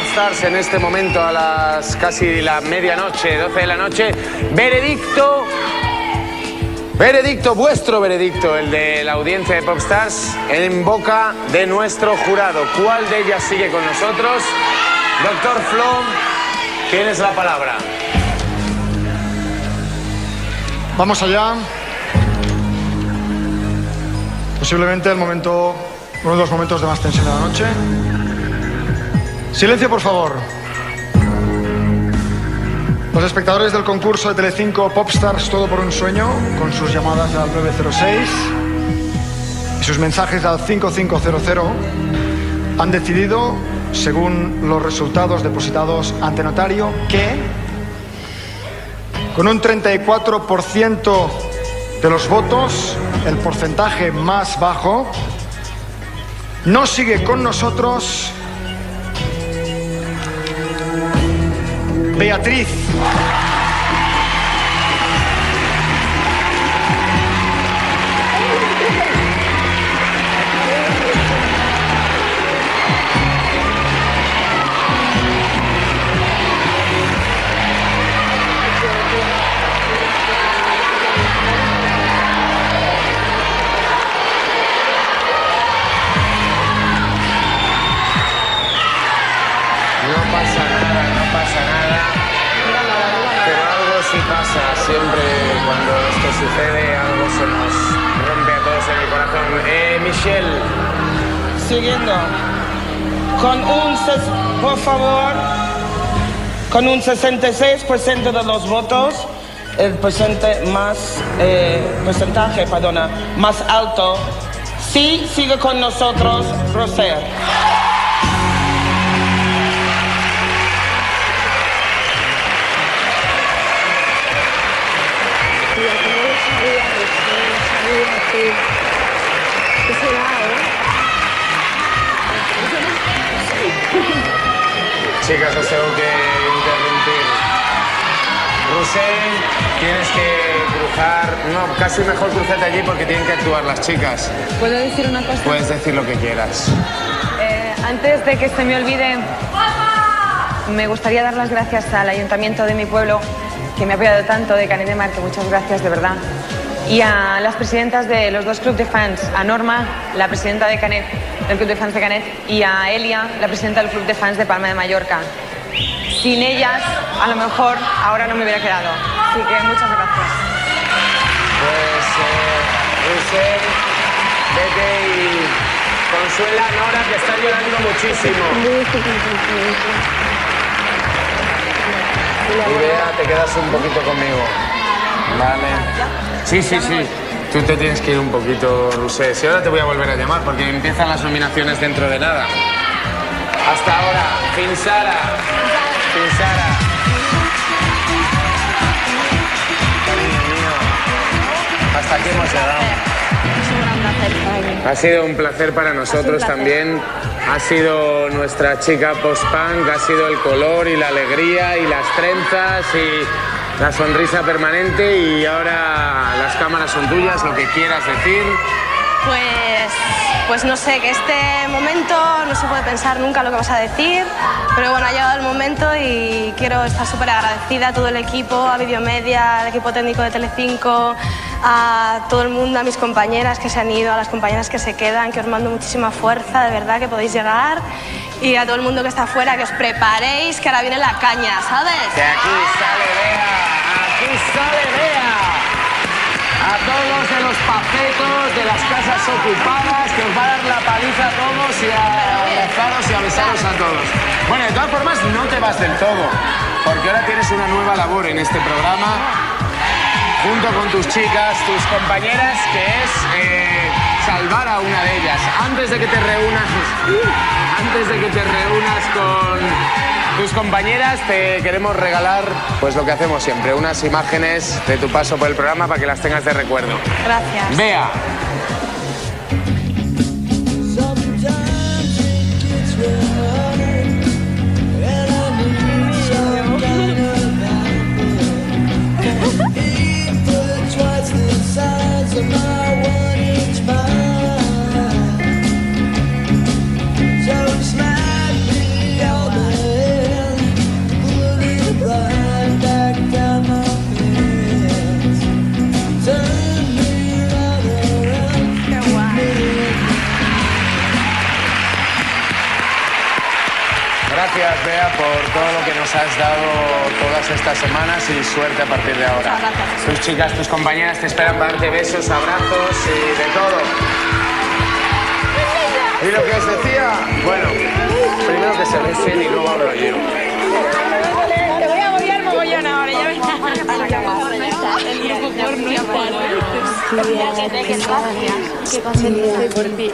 Popstars en este momento a las casi la medianoche, 12 de la noche. Veredicto, vuestro veredicto, el de la audiencia de Popstars, en boca de nuestro jurado. ¿Cuál de ellas sigue con nosotros? Doctor Flo, tienes la palabra. Vamos allá. Posiblemente uno de los momentos de más tensión de la noche. Silencio, por favor. Los espectadores del concurso de Telecinco Popstars Todo por un Sueño, con sus llamadas al 906 y sus mensajes al 5500, han decidido, según los resultados depositados ante notario, que con un 34% de los votos, el porcentaje más bajo, no sigue con nosotros Beatriz. Pasa siempre cuando esto sucede, algo se nos rompe a todos en el corazón. Michelle. Siguiendo. Con un 66% de los votos, el porcentaje más alto, sí sigue con nosotros Roser. Chicas, os tengo que interrumpir. Rusel, tienes que cruzar. No, casi mejor cruzate allí porque tienen que actuar las chicas. ¿Puedo decir una cosa? Puedes decir lo que quieras. Antes de que se me olvide, me gustaría dar las gracias al ayuntamiento de mi pueblo, que me ha apoyado tanto, de Canet de Mar, que muchas gracias, de verdad. Y a las presidentas de los dos clubes de fans, a Norma, la presidenta de Canet, del club de fans de Canet, y a Elia, la presidenta del club de fans de Palma de Mallorca. Sin ellas, a lo mejor, ahora no me hubiera quedado. Así que muchas gracias. Pues, Rusel, vete y consuela a Nora, que está llorando muchísimo. Y Bea, te quedas un poquito conmigo. Vale. Sí. Tú te tienes que ir un poquito, Rusé. Si ahora te voy a volver a llamar porque empiezan las nominaciones dentro de nada. Hasta ahora, Finsara. Cariño mío. Hasta aquí hemos llegado. Ha sido un placer para nosotros también. Ha sido nuestra chica post-punk, ha sido el color y la alegría y las trenzas y la sonrisa permanente, y ahora las cámaras son tuyas, lo que quieras decir. Pues no sé, que este momento no se puede pensar nunca lo que vas a decir, pero bueno, ha llegado el momento y quiero estar súper agradecida a todo el equipo, a Videomedia, al equipo técnico de Telecinco, a todo el mundo, a mis compañeras que se han ido, a las compañeras que se quedan, que os mando muchísima fuerza, de verdad, que podéis llegar, y a todo el mundo que está afuera, que os preparéis, que ahora viene la caña, ¿sabes? Que aquí sale Bea. A todos de los papetos, de las casas ocupadas, que os va a dar la paliza a todos y a abrazaros y a besaros a todos. Bueno, de todas formas, no te vas del todo, porque ahora tienes una nueva labor en este programa, junto con tus chicas, tus compañeras, que es salvar a una de ellas. Antes de que te reúnas con tus compañeras, te queremos regalar pues lo que hacemos siempre, unas imágenes de tu paso por el programa para que las tengas de recuerdo. Gracias. Bea. gracias, Bea, por todo lo que nos has dado todas estas semanas y suerte a partir de ahora. Tus chicas, tus compañeras te esperan para darte besos, abrazos y de todo. ¿Y lo que os decía? Bueno, primero que se besen y luego hablo yo. Te voy a agobiar mogollón ahora, ya ves. Que consentiste por ti.